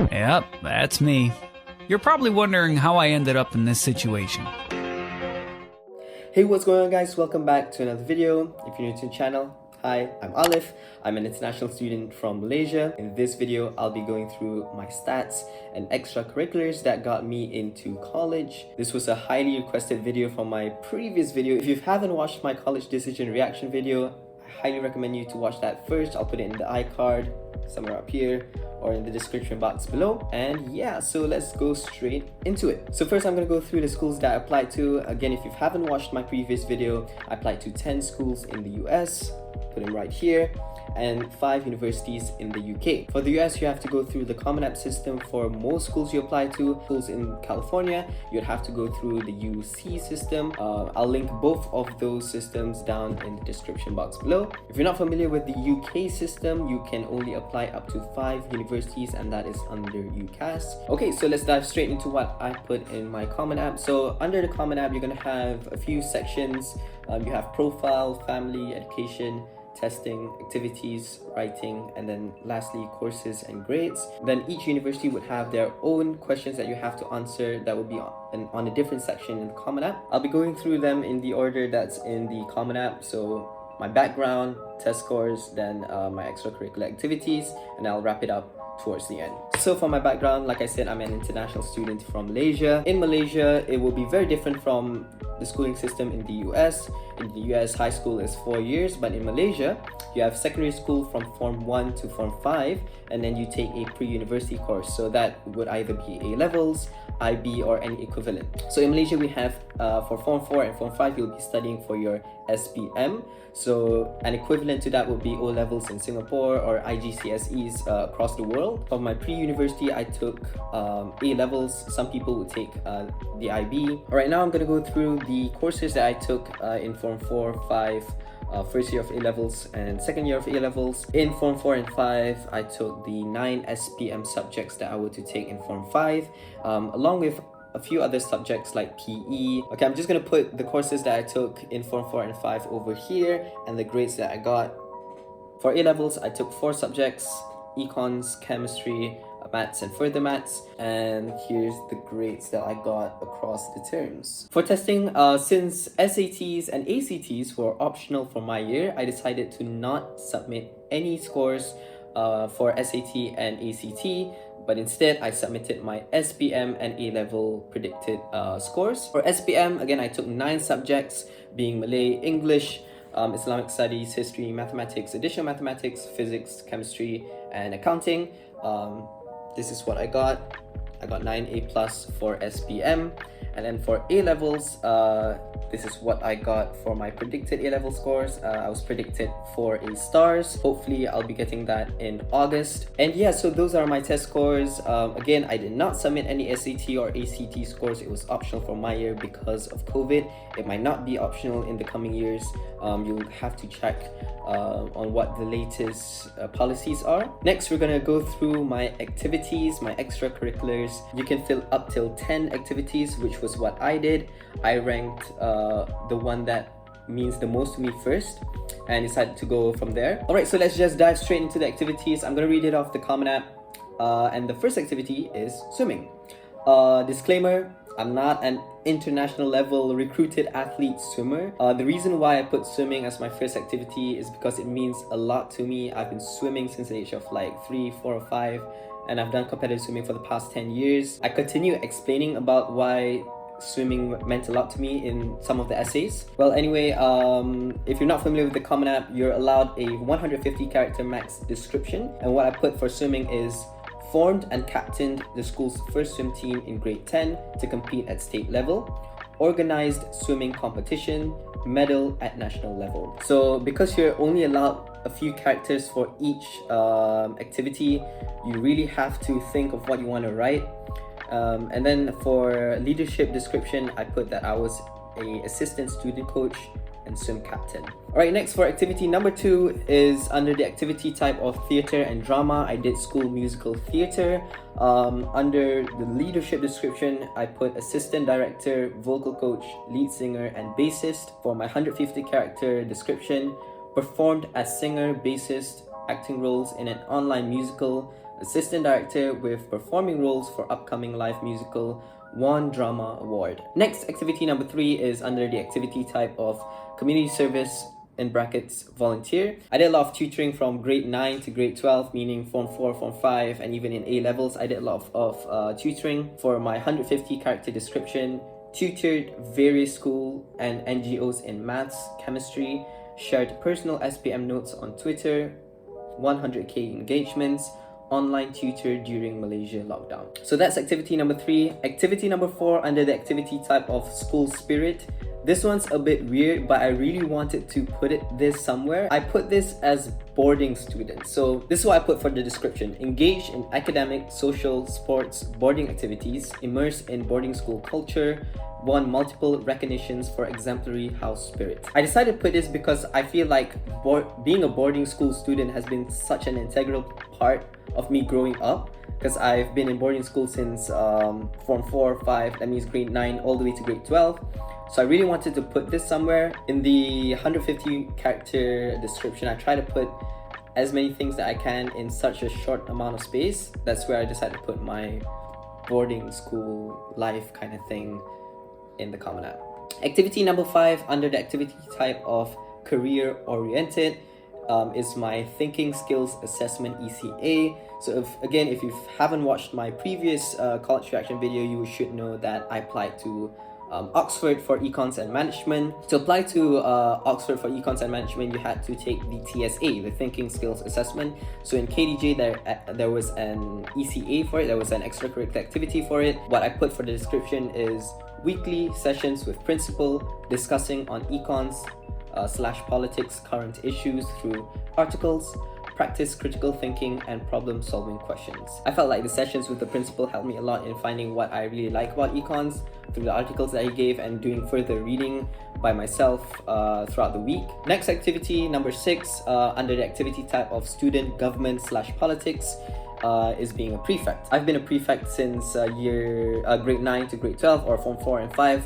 Yep, that's me. You're probably wondering how I ended up in this situation. Hey, what's going on, guys? Welcome back to another video. If you're new to the channel, hi, I'm Alif. I'm an international student from Malaysia. In this video, I'll be going through my stats and extracurriculars that got me into college. This was a highly requested video from my previous video. If you haven't watched my college decision reaction video, I highly recommend you to watch that first. I'll put it in the iCard somewhere up here or in the description box below. And yeah, so let's go straight into it. So first I'm going to go through the schools that I applied to. Again, if you haven't watched my previous video, I applied to 10 schools in the US, put them right here, and 5 universities in the UK. For the US, you have to go through the Common App system for most schools you apply to. Schools in California, you'd have to go through the UC system. I'll link both of those systems down in the description box below. If you're not familiar with the UK system, you can only apply up to 5 universities, and that is under UCAS. Okay, so let's dive straight into what I put in my Common App. So under the Common App, you're gonna have a few sections. You have profile, family, education, testing, activities, writing, and then lastly courses and grades. Then each university would have their own questions that you have to answer that will be on a different section in the Common App. I'll be going through them in the order that's in the Common App. So my background, test scores, then my extracurricular activities, and I'll wrap it up towards the end. So for my background, like I said, I'm an international student from Malaysia. In Malaysia, it will be very different from the schooling system in the US. In the US, high school is 4 years, but in Malaysia, you have secondary school from Form 1 to Form 5, and then you take a pre-university course. So that would either be A-levels, IB, or any equivalent. So in Malaysia, we have for Form 4 and Form 5, you'll be studying for your SPM. So an equivalent to that would be O-levels in Singapore or IGCSEs across the world. For my pre-university, I took A-levels. Some people would take the IB. All right, now I'm going to go through the courses that I took in Form 4, 5, first year of A-levels and second year of A-levels. In Form 4 and 5, I took the 9 SPM subjects that I were to take in Form 5, along with a few other subjects like PE. Okay, I'm just gonna put the courses that I took in Form 4 and 5 over here and the grades that I got. For A-levels, I took 4 subjects: econs, chemistry, maths, and further maths. And here's the grades that I got across the terms. For testing, since SATs and ACTs were optional for my year, I decided to not submit any scores for SAT and ACT, but instead I submitted my SPM and A-level predicted scores. For SPM, again, I took 9 subjects, being Malay, English, Islamic studies, history, mathematics, additional mathematics, physics, chemistry, and accounting. This is what I got. I got 9A+ for SPM. And then for A-levels, this is what I got for my predicted A-level scores. I was predicted 4 A stars. Hopefully, I'll be getting that in August. And yeah, so those are my test scores. Again, I did not submit any SAT or ACT scores. It was optional for my year because of COVID. It might not be optional in the coming years. You'll have to check on what the latest policies are. Next, we're gonna go through my activities, my extracurriculars. You can fill up till 10 activities, which was what I did. I ranked the one that means the most to me first and decided to go from there. All right, so let's just dive straight into the activities. I'm gonna read it off the Common App. And the first activity is swimming. Disclaimer, I'm not an international level recruited athlete swimmer. The reason why I put swimming as my first activity is because it means a lot to me. I've been swimming since the age of like 3, 4, or 5, and I've done competitive swimming for the past 10 years. I continue explaining about why swimming meant a lot to me in some of the essays. Well, anyway, if you're not familiar with the Common App, you're allowed a 150 character max description, and what I put for swimming is formed and captained the school's first swim team in grade 10 to compete at state level, organized swimming competition, medal at national level. So because you're only allowed a few characters for each activity, you really have to think of what you want to write. And then for leadership description, I put that I was an assistant student coach and swim captain. All right, next for activity number 2 is under the activity type of theater and drama. I did school musical theater. Under the leadership description, I put assistant director, vocal coach, lead singer, and bassist. For my 150 character description, performed as singer, bassist, acting roles in an online musical, assistant director with performing roles for upcoming live musical, won drama award. Next, activity number 3 is under the activity type of community service, in brackets volunteer. I did a lot of tutoring from grade 9 to grade 12, meaning form 4, form 5, and even in A levels. I did a lot of tutoring. For my 150 character description, tutored various school and NGOs in maths, chemistry, shared personal SPM notes on Twitter, 100k engagements, online tutor during Malaysia lockdown. So that's activity number 3. Activity number 4 under the activity type of school spirit. This one's a bit weird, but I really wanted to put this somewhere. I put this as boarding students. So this is what I put for the description. Engage in academic, social, sports, boarding activities, immerse in boarding school culture, won multiple recognitions for exemplary house spirit. I decided to put this because I feel like being a boarding school student has been such an integral part of me growing up, because I've been in boarding school since form 4, 5, that means grade 9 all the way to grade 12. So I really wanted to put this somewhere. In the 150 character description, I try to put as many things that I can in such a short amount of space. That's where I decided to put my boarding school life kind of thing in the Common App. Activity number 5 under the activity type of career oriented is my thinking skills assessment ECA. So if you haven't watched my previous college reaction video, you should know that I applied to Oxford for Econs and Management. To apply to Oxford for Econs and Management, you had to take the TSA, the Thinking Skills Assessment. So in KDJ, there was an ECA for it, there was an extracurricular activity for it. What I put for the description is weekly sessions with principal discussing on econs / politics current issues through articles, practice critical thinking and problem solving questions. I felt like the sessions with the principal helped me a lot in finding what I really like about econs through the articles that he gave and doing further reading by myself throughout the week. Next activity, number 6, under the activity type of student government / politics, is being a prefect. I've been a prefect since grade 9 to grade 12, or form 4 and 5.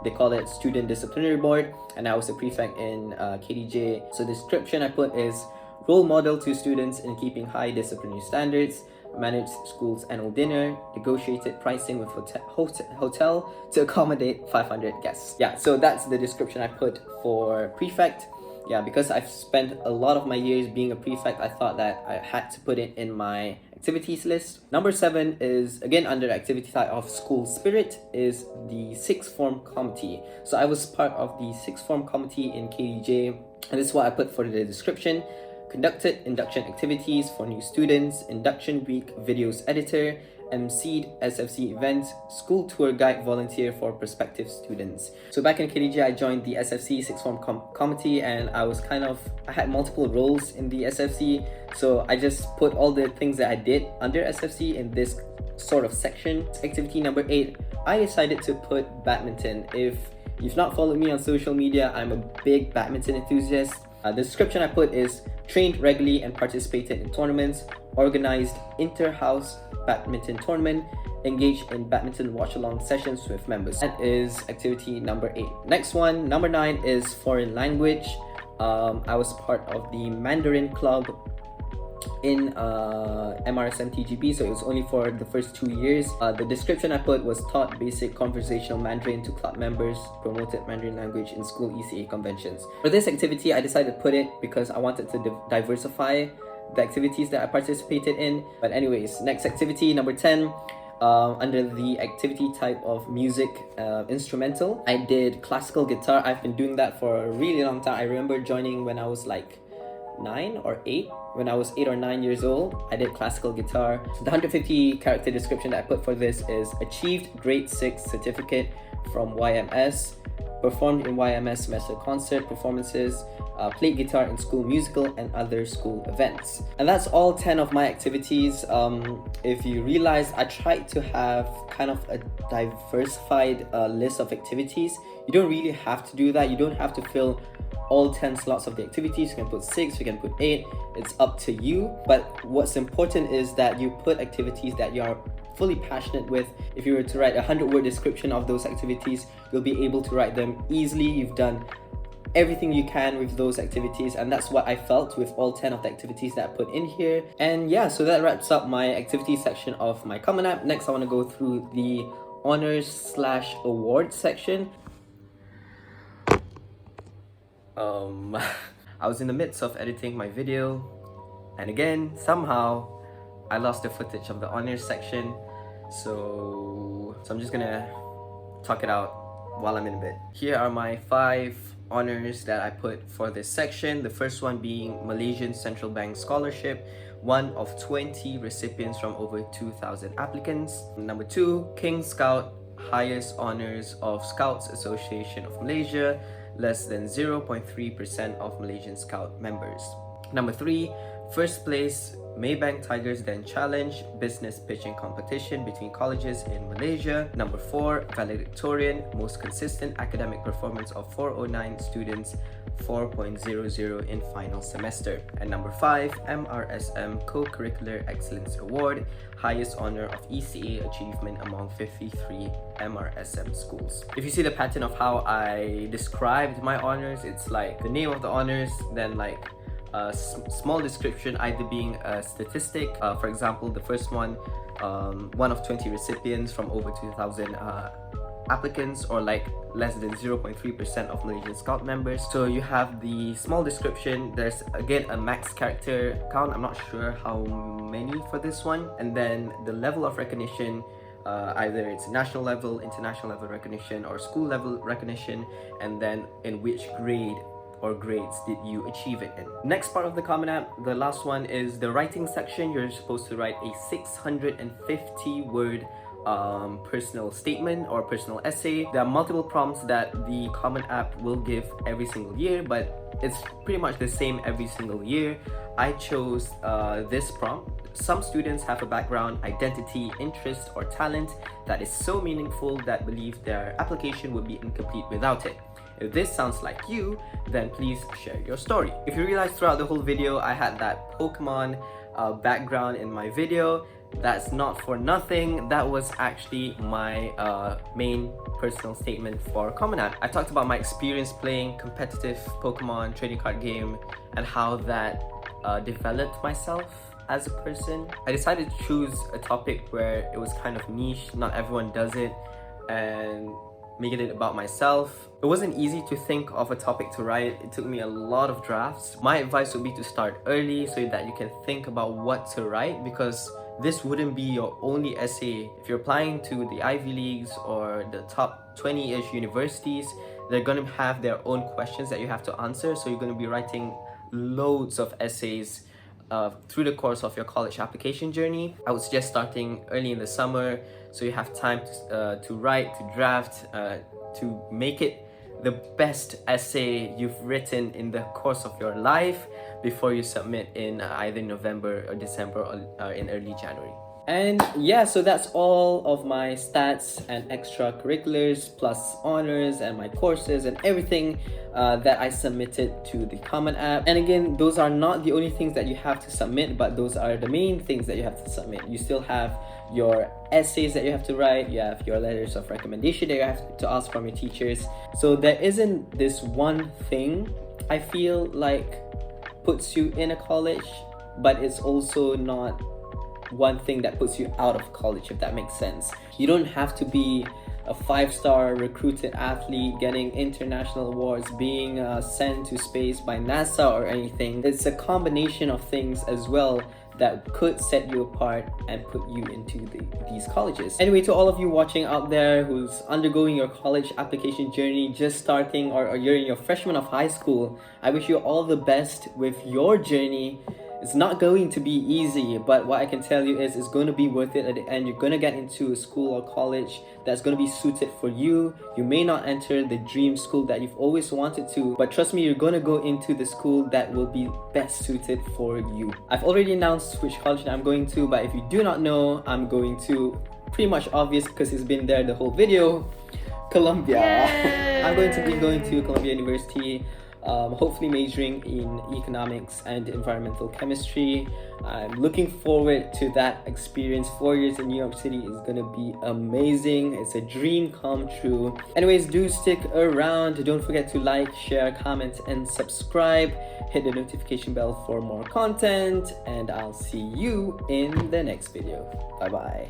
They call it Student Disciplinary Board, and I was a prefect in KDJ. So the description I put is role model to students in keeping high disciplinary standards, managed school's annual dinner, negotiated pricing with hotel to accommodate 500 guests. Yeah, so that's the description I put for prefect. Yeah, because I've spent a lot of my years being a prefect, I thought that I had to put it in my activities list. Number 7 is, again under the activity type of school spirit, is the sixth form committee. So I was part of the sixth form committee in KDJ, and this is what I put for the description. Conducted induction activities for new students, induction week videos editor, emceed SFC events, school tour guide volunteer for prospective students. So back in KDJ, I joined the SFC sixth form committee, and I had multiple roles in the SFC. So I just put all the things that I did under SFC in this sort of section. Activity number 8, I decided to put badminton. If you've not followed me on social media, I'm a big badminton enthusiast. The description I put is trained regularly and participated in tournaments, organized inter-house badminton tournament, engaged in badminton watch-along sessions with members. That is activity number 8. Next one, number 9, is foreign language. I was part of the Mandarin club in MRSM TGB, so it was only for the first 2 years. The description I put was taught basic conversational Mandarin to club members, promoted Mandarin language in school ECA conventions. For this activity, I decided to put it because I wanted to diversify the activities that I participated in. But anyways, next activity, number 10, under the activity type of music instrumental, I did classical guitar. I've been doing that for a really long time. I remember joining when I was like 9 or 8. When I was 8 or 9 years old, I did classical guitar. So the 150 character description that I put for this is achieved grade 6 certificate from YMS, performed in YMS semester concert performances, played guitar in school musical and other school events. And that's all 10 of my activities. If you realize, I tried to have kind of a diversified list of activities. You don't really have to do that. You don't have to fill all 10 slots of the activities. You can put 6, you can put 8, it's up to you. But what's important is that you put activities that you are fully passionate with. If you were to write a 100-word description of those activities, you'll be able to write them easily. You've done everything you can with those activities, and that's what I felt with all 10 of the activities that I put in here. And yeah, so that wraps up my activities section of my Common App. Next, I want to go through the honors/awards section. I was in the midst of editing my video, and again, somehow I lost the footage of the honors section, so I'm just gonna talk it out while I'm in bed. Here are my 5 honors that I put for this section. The first one being Malaysian Central Bank Scholarship, one of 20 recipients from over 2,000 applicants. Number 2, King Scout, highest honors of Scouts Association of Malaysia, less than 0.3% of Malaysian Scout members. Number 3, first place Maybank Tigers Den Challenge business pitching competition between colleges in Malaysia. Number 4, valedictorian, most consistent academic performance of 409 students, 4.00 in final semester. And number 5, MRSM Co-Curricular Excellence Award, highest honor of ECA achievement among 53 MRSM schools. If you see the pattern of how I described my honors, it's like the name of the honors, then like a small description, either being a statistic, for example, the first one, one of 20 recipients from over 2,000 applicants, or like less than 0.3% of Malaysian Scout members. So you have the small description, there's again a max character count, I'm not sure how many for this one, and then the level of recognition, either it's national level, international level recognition, or school level recognition, and then in which grade or grades did you achieve it in. Next part of the Common App, the last one, is the writing section. You're supposed to write a 650 word personal statement or personal essay. There are multiple prompts that the Common App will give every single year, but it's pretty much the same every single year. I chose this prompt. Some students have a background, identity, interest, or talent that is so meaningful that believe their application would be incomplete without it. If this sounds like you, then please share your story. If you realize throughout the whole video I had that Pokemon background in my video, that's not for nothing. That was actually my main personal statement for Common App. I talked about my experience playing competitive Pokemon trading card game and how that developed myself as a person. I decided to choose a topic where it was kind of niche, not everyone does it, and making it about myself. It wasn't easy to think of a topic to write. It took me a lot of drafts. My advice would be to start early so that you can think about what to write, because this wouldn't be your only essay. If you're applying to the Ivy Leagues or the top 20-ish universities, they're gonna have their own questions that you have to answer, so you're gonna be writing loads of essays through the course of your college application journey. I would suggest starting early in the summer so you have time to write, to draft, to make it the best essay you've written in the course of your life before you submit in either November or December or in early January. And yeah, so that's all of my stats and extracurriculars plus honors and my courses and everything that I submitted to the Common App. And again, those are not the only things that you have to submit, but those are the main things that you have to submit. You still have your essays that you have to write, you have your letters of recommendation that you have to ask from your teachers. So there isn't this one thing I feel like puts you in a college, but it's also not one thing that puts you out of college, if that makes sense. You don't have to be a 5-star recruited athlete, getting international awards, being sent to space by NASA or anything. It's a combination of things as well that could set you apart and put you into these colleges. Anyway, to all of you watching out there who's undergoing your college application journey, just starting, or you're in your freshman of high school, I wish you all the best with your journey. It's not going to be easy, but what I can tell you is it's going to be worth it at the end. You're going to get into a school or college that's going to be suited for you. You may not enter the dream school that you've always wanted to, but trust me, you're going to go into the school that will be best suited for you. I've already announced which college I'm going to, but if you do not know, I'm going to, pretty much obvious because it's been there the whole video, Columbia. I'm going to be going to Columbia University. hopefully majoring in economics and environmental chemistry. I'm looking forward to that experience. 4 years in New York City is gonna be amazing. It's a dream come true. Anyways, do stick around. Don't forget to like, share, comment, and subscribe. Hit the notification bell for more content, and I'll see you in the next video. Bye bye.